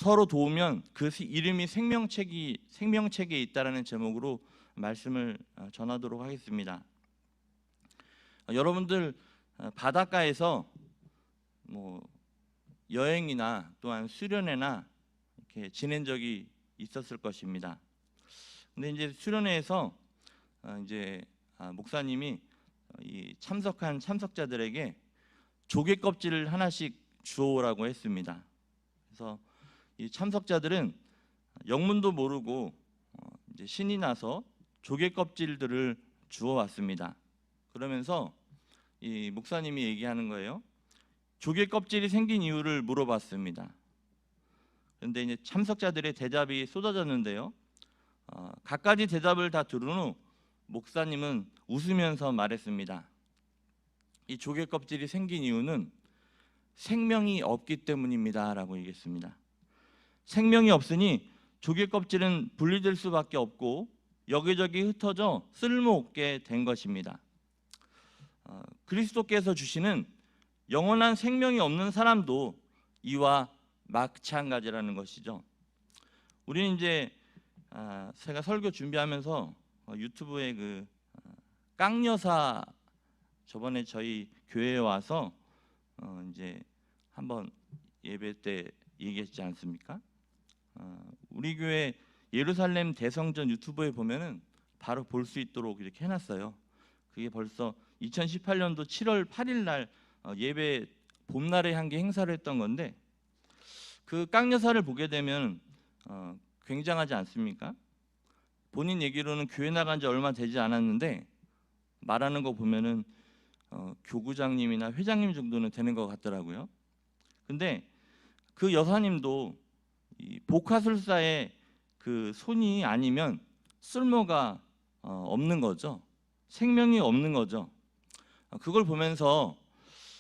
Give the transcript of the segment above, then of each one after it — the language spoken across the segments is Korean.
서로 도우면 그 이름이 생명책에 있다라는 제목으로 말씀을 전하도록 하겠습니다. 여러분들 바닷가에서 여행이나 또한 수련회나 이렇게 지낸 적이 있었을 것입니다. 근데 이제 수련회에서 목사님이 이 참석한 참석자들에게 조개 껍질을 하나씩 주워오라고 했습니다. 그래서 이 참석자들은 영문도 모르고 이제 신이 나서 조개 껍질들을 주워왔습니다. 그러면서 이 목사님이 얘기하는 거예요. 조개 껍질이 생긴 이유를 물어봤습니다. 그런데 이제 참석자들의 대답이 쏟아졌는데요. 갖가지 대답을 다 들은 후 목사님은 웃으면서 말했습니다. 이 조개 껍질이 생긴 이유는 생명이 없기 때문입니다 라고 얘기했습니다. 생명이 없으니 조개 껍질은 분리될 수밖에 없고 여기저기 흩어져 쓸모없게 된 것입니다. 그리스도께서 주시는 영원한 생명이 없는 사람도 이와 마찬가지라는 것이죠. 우리는 이제 제가 설교 준비하면서 유튜브에 그 깡여사 저번에 저희 교회에 와서 이제 한번 예배 때 얘기했지 않습니까? 우리 교회 예루살렘 대성전 유튜브에 보면은 바로 볼 수 있도록 이렇게 해놨어요. 그게 벌써 2018년도 7월 8일 날 예배 봄날의 향기 행사를 했던 건데 그 깡여사를 보게 되면 굉장하지 않습니까? 본인 얘기로는 교회 나간 지 얼마 되지 않았는데 말하는 거 보면은 교구장님이나 회장님 정도는 되는 것 같더라고요. 근데 그 여사님도 이 복화술사의 그 손이 아니면 쓸모가 없는 거죠. 생명이 없는 거죠. 그걸 보면서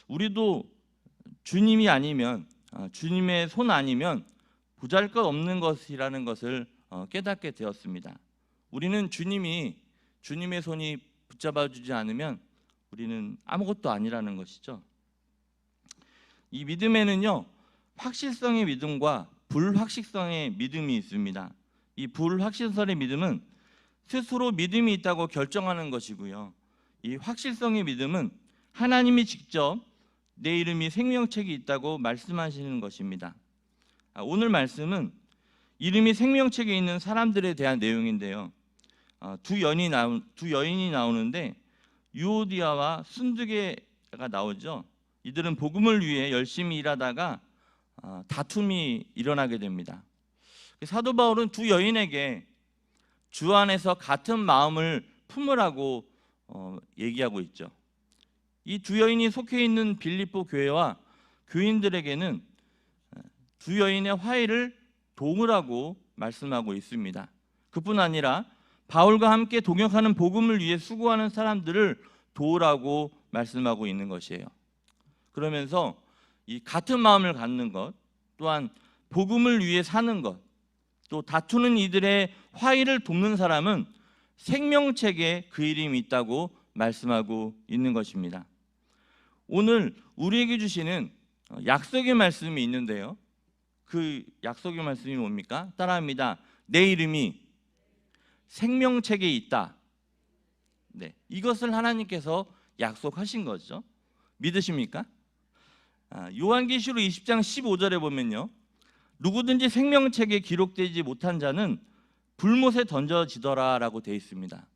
우리도 주님이 아니면 주님의 손 아니면 보잘것없는 것이라는 것을 깨닫게 되었습니다. 우리는 주님의 손이 붙잡아주지 않으면 우리는 아무것도 아니라는 것이죠. 이 믿음에는요, 확실성의 믿음과 불확실성의 믿음이 있습니다. 이 불확실성의 믿음은 스스로 믿음이 있다고 결정하는 것이고요. 이 확실성의 믿음은 하나님이 직접 내 이름이 생명책에 있다고 말씀하시는 것입니다. 오늘 말씀은 이름이 생명책에 있는 사람들에 대한 내용인데요. 두 여인이 나오는데 유오디아와 순두개가 나오죠. 이들은 복음을 위해 열심히 일하다가 다툼이 일어나게 됩니다. 사도 바울은 두 여인에게 주 안에서 같은 마음을 품으라고 얘기하고 있죠. 이 두 여인이 속해 있는 빌립보 교회와 교인들에게는 두 여인의 화해를 도우라고 말씀하고 있습니다. 그뿐 아니라 바울과 함께 동역하는 복음을 위해 수고하는 사람들을 도우라고 말씀하고 있는 것이에요. 그러면서 이 같은 마음을 갖는 것, 또한 복음을 위해 사는 것, 또 다투는 이들의 화해를 돕는 사람은 생명책에 그 이름이 있다고 말씀하고 있는 것입니다. 오늘 우리에게 주시는 약속의 말씀이 있는데요. 그 약속의 말씀이 뭡니까? 따라합니다. 내 이름이 생명책에 있다. 네, 이것을 하나님께서 약속하신 거죠. 믿으십니까? 요한계시록 20장 15절에 보면요, 누구든지 생명책에 기록되지 못한 자는 불못에 던져지더라 라고 되어 있습니다.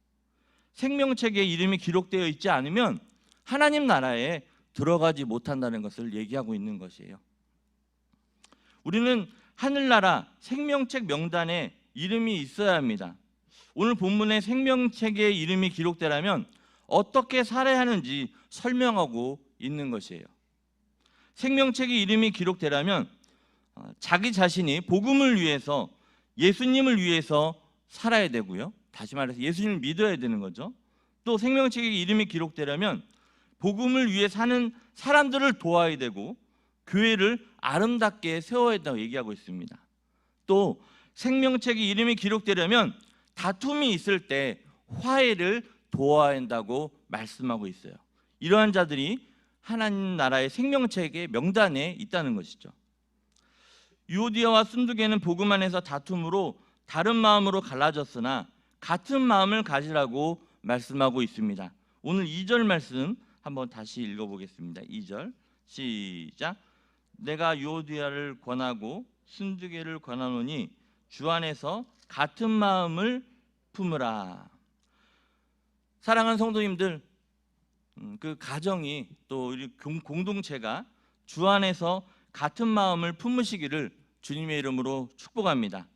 생명책에 이름이 기록되어 있지 않으면 하나님 나라에 들어가지 못한다는 것을 얘기하고 있는 것이에요. 우리는 하늘나라 생명책 명단에 이름이 있어야 합니다. 오늘 본문에 생명책에 이름이 기록되려면 어떻게 살아야 하는지 설명하고 있는 것이에요. 생명책에 이름이 기록되려면 자기 자신이 복음을 위해서, 예수님을 위해서 살아야 되고요. 다시 말해서 예수님을 믿어야 되는 거죠. 또 생명책에 이름이 기록되려면 복음을 위해 사는 사람들을 도와야 되고 교회를 아름답게 세워야 된다고 얘기하고 있습니다. 또 생명책에 이름이 기록되려면 다툼이 있을 때 화해를 도와야 한다고 말씀하고 있어요. 이러한 자들이 하나님 나라의 생명책의 명단에 있다는 것이죠. 유오디아와 순두개는 복음 안에서 다툼으로 다른 마음으로 갈라졌으나 같은 마음을 가지라고 말씀하고 있습니다. 오늘 2절 말씀 한번 다시 읽어보겠습니다. 2절 시작. 내가 유오디아를 권하고 순두개를 권하노니 주 안에서 같은 마음을 품으라. 사랑하는 성도님들, 그 가정이 또 우리 공동체가 주 안에서 같은 마음을 품으시기를 주님의 이름으로 축복합니다.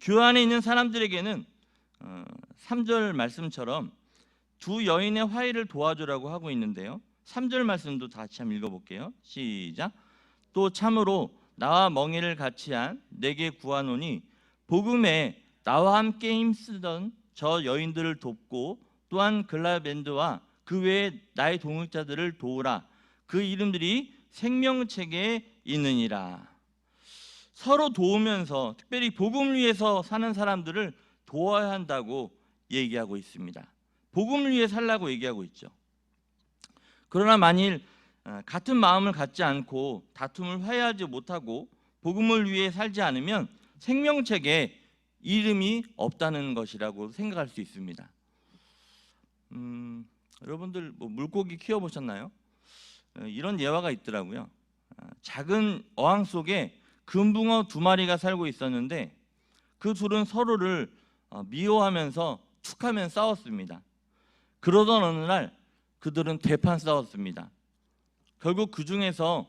교회 안에 있는 사람들에게는 3절 말씀처럼 두 여인의 화해를 도와주라고 하고 있는데요. 3절 말씀도 다시 한번 읽어볼게요. 시작. 또 참으로 나와 멍에를 같이 한 내게 구하노니 복음에 나와 함께 힘쓰던 저 여인들을 돕고 또한 글라벤드와 그 외에 나의 동역자들을 도우라. 그 이름들이 생명책에 있느니라. 서로 도우면서 특별히 복음을 위해서 사는 사람들을 도와야 한다고 얘기하고 있습니다. 복음을 위해 살라고 얘기하고 있죠. 그러나 만일 같은 마음을 갖지 않고 다툼을 화해하지 못하고 복음을 위해 살지 않으면 생명책에 이름이 없다는 것이라고 생각할 수 있습니다. 여러분들 물고기 키워보셨나요? 이런 예화가 있더라고요. 작은 어항 속에 금붕어 2마리가 살고 있었는데 그 둘은 서로를 미워하면서 툭하면 싸웠습니다. 그러던 어느 날 그들은 대판 싸웠습니다. 결국 그 중에서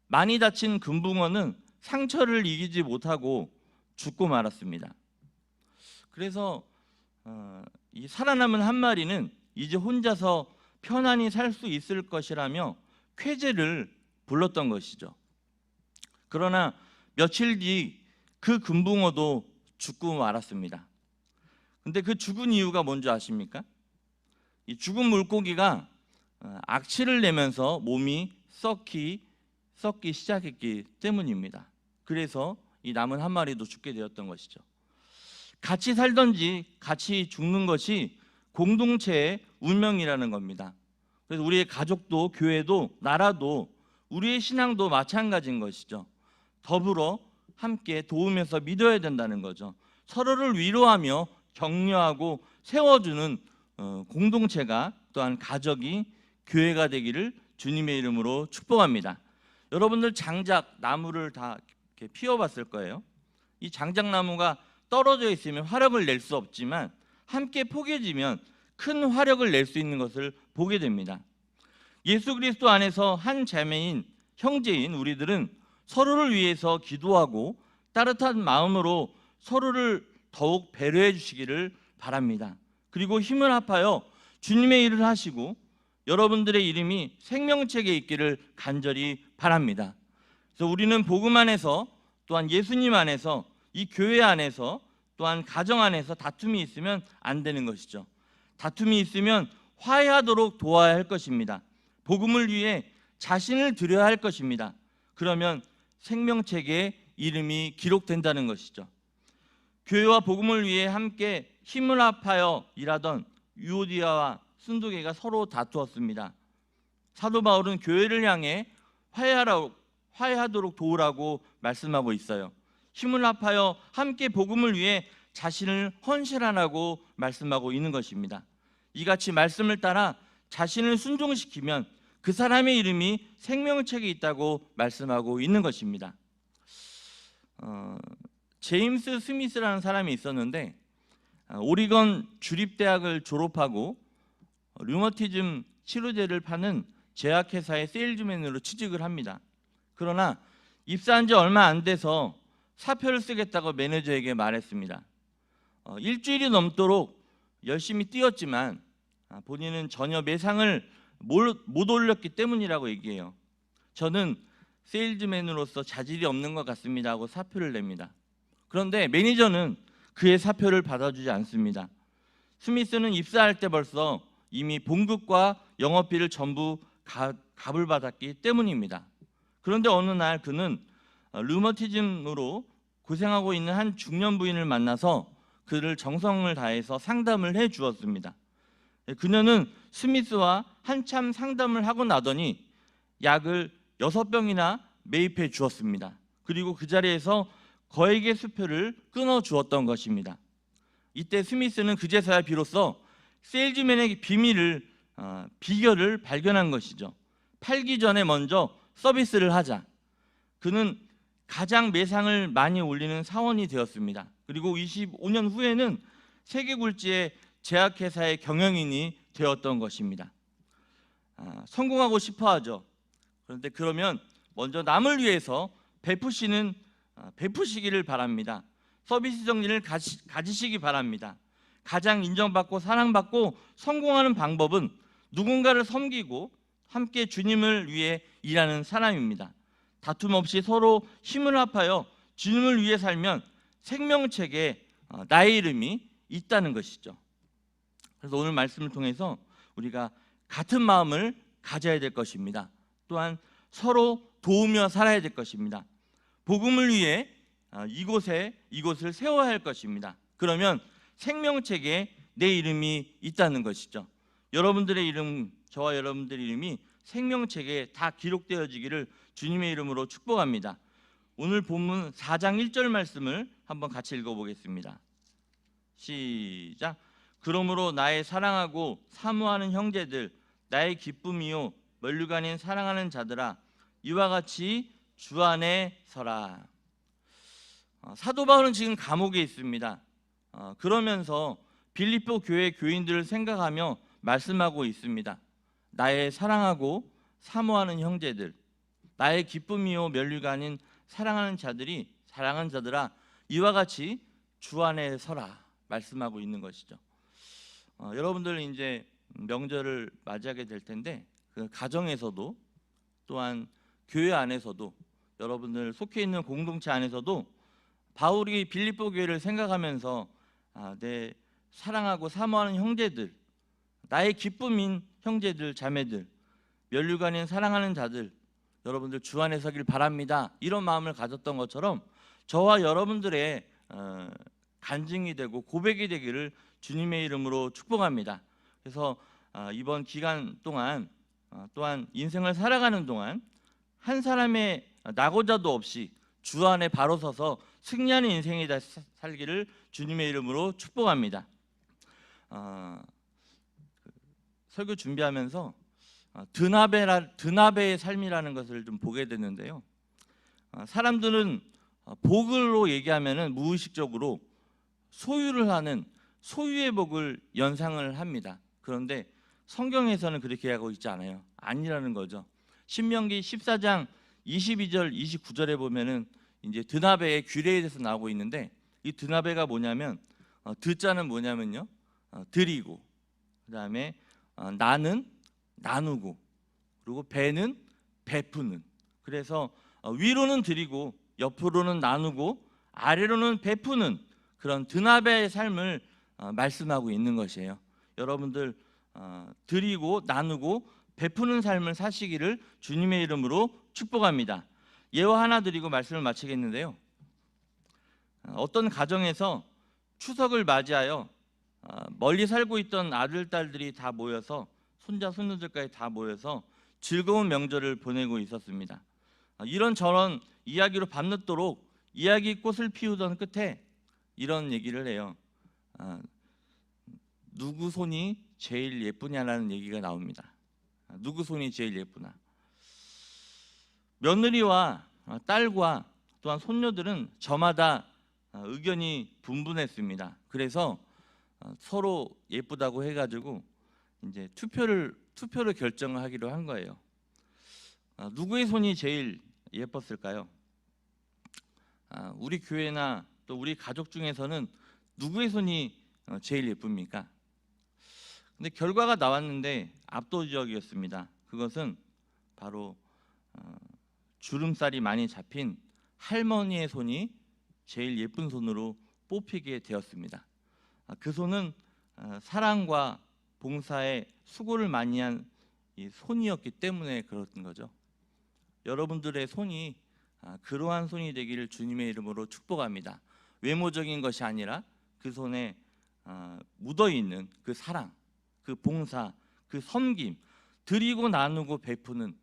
많이 다친 금붕어는 상처를 이기지 못하고 죽고 말았습니다. 그래서 이 살아남은 한 마리는 이제 혼자서 편안히 살 수 있을 것이라며 쾌재를 불렀던 것이죠. 그러나 며칠 뒤 그 금붕어도 죽고 말았습니다. 근데 그 죽은 이유가 뭔지 아십니까? 이 죽은 물고기가 악취를 내면서 몸이 썩기 시작했기 때문입니다. 그래서 이 남은 한 마리도 죽게 되었던 것이죠. 같이 살던지 같이 죽는 것이 공동체의 운명이라는 겁니다. 그래서 우리의 가족도 교회도 나라도 우리의 신앙도 마찬가지인 것이죠. 더불어 함께 도우면서 믿어야 된다는 거죠. 서로를 위로하며 격려하고 세워주는 공동체가 또한 가족이 교회가 되기를 주님의 이름으로 축복합니다. 여러분들 장작 나무를 다 이렇게 피워봤을 거예요. 이 장작나무가 떨어져 있으면 화력을 낼 수 없지만 함께 포개지면 큰 화력을 낼 수 있는 것을 보게 됩니다. 예수 그리스도 안에서 한 자매인 형제인 우리들은 서로를 위해서 기도하고 따뜻한 마음으로 서로를 더욱 배려해 주시기를 바랍니다. 그리고 힘을 합하여 주님의 일을 하시고 여러분들의 이름이 생명책에 있기를 간절히 바랍니다. 그래서 우리는 복음 안에서 또한 예수님 안에서 이 교회 안에서 또한 가정 안에서 다툼이 있으면 안 되는 것이죠. 다툼이 있으면 화해하도록 도와야 할 것입니다. 복음을 위해 자신을 드려야 할 것입니다. 그러면 생명책에 이름이 기록된다는 것이죠. 교회와 복음을 위해 함께 힘을 합하여 일하던 유오디아와 순두개가 서로 다투었습니다. 사도 바울은 교회를 향해 화해하도록 도우라고 말씀하고 있어요. 힘을 합하여 함께 복음을 위해 자신을 헌신하라고 말씀하고 있는 것입니다. 이같이 말씀을 따라 자신을 순종시키면 그 사람의 이름이 생명책에 있다고 말씀하고 있는 것입니다. 제임스 스미스라는 사람이 있었는데 오리건 주립대학을 졸업하고 류머티즘 치료제를 파는 제약회사의 세일즈맨으로 취직을 합니다. 그러나 입사한 지 얼마 안 돼서 사표를 쓰겠다고 매니저에게 말했습니다. 일주일이 넘도록 열심히 뛰었지만 본인은 전혀 매상을 못 올렸기 때문이라고 얘기해요. 저는 세일즈맨으로서 자질이 없는 것 같습니다 하고 사표를 냅니다. 그런데 매니저는 그의 사표를 받아주지 않습니다. 스미스는 입사할 때 벌써 이미 봉급과 영업비를 전부 값을 받았기 때문입니다. 그런데 어느 날 그는 류머티즘으로 고생하고 있는 한 중년 부인을 만나서 그를 정성을 다해서 상담을 해 주었습니다. 그녀는 스미스와 한참 상담을 하고 나더니 약을 6병이나 매입해 주었습니다. 그리고 그 자리에서 거액의 수표를 끊어 주었던 것입니다. 이때 스미스는 그제서야 비로소 세일즈맨의 비결을 발견한 것이죠. 팔기 전에 먼저 서비스를 하자. 그는 가장 매상을 많이 올리는 사원이 되었습니다. 그리고 25년 후에는 세계 굴지의 제약회사의 경영인이 되었던 것입니다. 성공하고 싶어 하죠. 그런데 그러면 먼저 남을 위해서 베푸시기를 바랍니다. 서비스 정신을 가지시기 바랍니다. 가장 인정받고 사랑받고 성공하는 방법은 누군가를 섬기고 함께 주님을 위해 일하는 사람입니다. 다툼 없이 서로 힘을 합하여 주님을 위해 살면 생명책에 나의 이름이 있다는 것이죠. 그래서 오늘 말씀을 통해서 우리가 같은 마음을 가져야 될 것입니다. 또한 서로 도우며 살아야 될 것입니다. 복음을 위해 이곳을 세워야 할 것입니다. 그러면 생명책에 내 이름이 있다는 것이죠. 여러분들의 이름, 저와 여러분들의 이름이 생명책에 다 기록되어지기를 주님의 이름으로 축복합니다. 오늘 본문 4장 1절 말씀을 한번 같이 읽어보겠습니다. 시작. 그러므로 나의 사랑하고 사모하는 형제들, 나의 기쁨이요 면류관인 사랑하는 자들아, 이와 같이 주 안에 서라. 사도 바울은 지금 감옥에 있습니다. 그러면서 빌립보 교회 교인들을 생각하며 말씀하고 있습니다. 나의 사랑하고 사모하는 형제들, 나의 기쁨이요 면류관인 사랑하는 자들아, 이와 같이 주 안에 서라 말씀하고 있는 것이죠. 여러분들 이제 명절을 맞이하게 될 텐데 그 가정에서도 또한 교회 안에서도 여러분들 속해 있는 공동체 안에서도 바울이 빌립보 교회를 생각하면서 내 사랑하고 사모하는 형제들, 나의 기쁨인 형제들, 자매들, 면류관인 사랑하는 자들, 여러분들 주 안에 서길 바랍니다. 이런 마음을 가졌던 것처럼 저와 여러분들의 간증이 되고 고백이 되기를 주님의 이름으로 축복합니다. 그래서 이번 기간 동안 또한 인생을 살아가는 동안 한 사람의 낙오자도 없이 주 안에 바로 서서 승리하는 인생이 살기를 주님의 이름으로 축복합니다. 설교 준비하면서 드나베의 삶이라는 것을 좀 보게 됐는데요. 사람들은 복으로 얘기하면은 무의식적으로 소유를 하는 소유의 복을 연상을 합니다. 그런데 성경에서는 그렇게 하고 있지 않아요. 아니라는 거죠. 신명기 14장 22절 29절에 보면은 이제 드나베의 규례에 대해서 나오고 있는데 이 드나베가 뭐냐면 드자는 뭐냐면요. 드리고 그다음에 나는 나누고 그리고 배는 베푸는. 그래서 위로는 드리고 옆으로는 나누고 아래로는 베푸는 그런 드나베의 삶을 말씀하고 있는 것이에요. 여러분들 드리고 나누고 베푸는 삶을 사시기를 주님의 이름으로 축복합니다. 예화 하나 드리고 말씀을 마치겠는데요. 어떤 가정에서 추석을 맞이하여 멀리 살고 있던 아들, 딸들이 다 모여서 손자, 손녀들까지 다 모여서 즐거운 명절을 보내고 있었습니다. 이런저런 이야기로 밤늦도록 이야기꽃을 피우던 끝에 이런 얘기를 해요. 누구 손이 제일 예쁘냐라는 얘기가 나옵니다. 누구 손이 제일 예쁘나? 며느리와 딸과 또한 손녀들은 저마다 의견이 분분했습니다. 그래서 서로 예쁘다고 해가지고 이제 투표를 결정을 하기로 한 거예요. 누구의 손이 제일 예뻤을까요? 우리 교회나 또 우리 가족 중에서는 누구의 손이 제일 예쁩니까? 근데 결과가 나왔는데 압도적이었습니다. 그것은 바로 주름살이 많이 잡힌 할머니의 손이 제일 예쁜 손으로 뽑히게 되었습니다. 그 손은 사랑과 봉사에 수고를 많이 한 이 손이었기 때문에 그런 거죠. 여러분들의 손이 그러한 손이 되기를 주님의 이름으로 축복합니다. 외모적인 것이 아니라 그 손에 묻어있는 그 사랑, 그 봉사, 그 섬김, 드리고 나누고 베푸는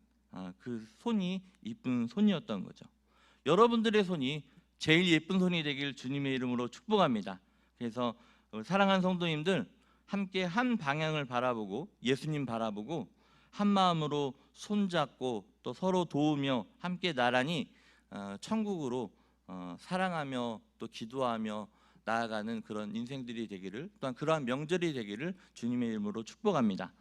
그 손이 이쁜 손이었던 거죠. 여러분들의 손이 제일 예쁜 손이 되길 주님의 이름으로 축복합니다. 그래서 사랑하는 성도님들, 함께 한 방향을 바라보고 예수님 바라보고 한 마음으로 손잡고 또 서로 도우며 함께 나란히 천국으로 사랑하며 또 기도하며 나아가는 그런 인생들이 되기를, 또한 그러한 명절이 되기를 주님의 이름으로 축복합니다.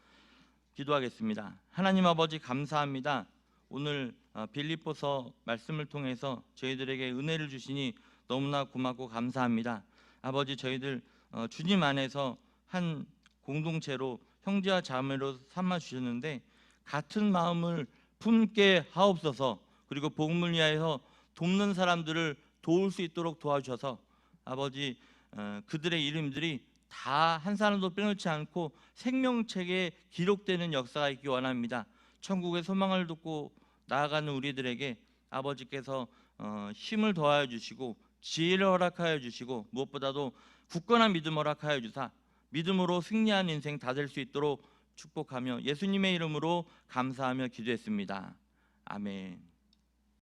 기도하겠습니다. 하나님 아버지, 감사합니다. 오늘 빌립보서 말씀을 통해서 저희들에게 은혜를 주시니 너무나 고맙고 감사합니다. 아버지, 저희들 주님 안에서 한 공동체로 형제와 자매로 삼아 주셨는데 같은 마음을 품게 하옵소서. 그리고 복음을 위하여 돕는 사람들을 도울 수 있도록 도와주셔서 아버지, 그들의 이름들이 다 한 사람도 빼놓지 않고 생명책에 기록되는 역사가 있기 원합니다. 천국의 소망을 듣고 나아가는 우리들에게 아버지께서 힘을 더하여 주시고 지혜를 허락하여 주시고 무엇보다도 굳건한 믿음 허락하여 주사 믿음으로 승리하는 인생 다 될 수 있도록 축복하며 예수님의 이름으로 감사하며 기도했습니다. 아멘.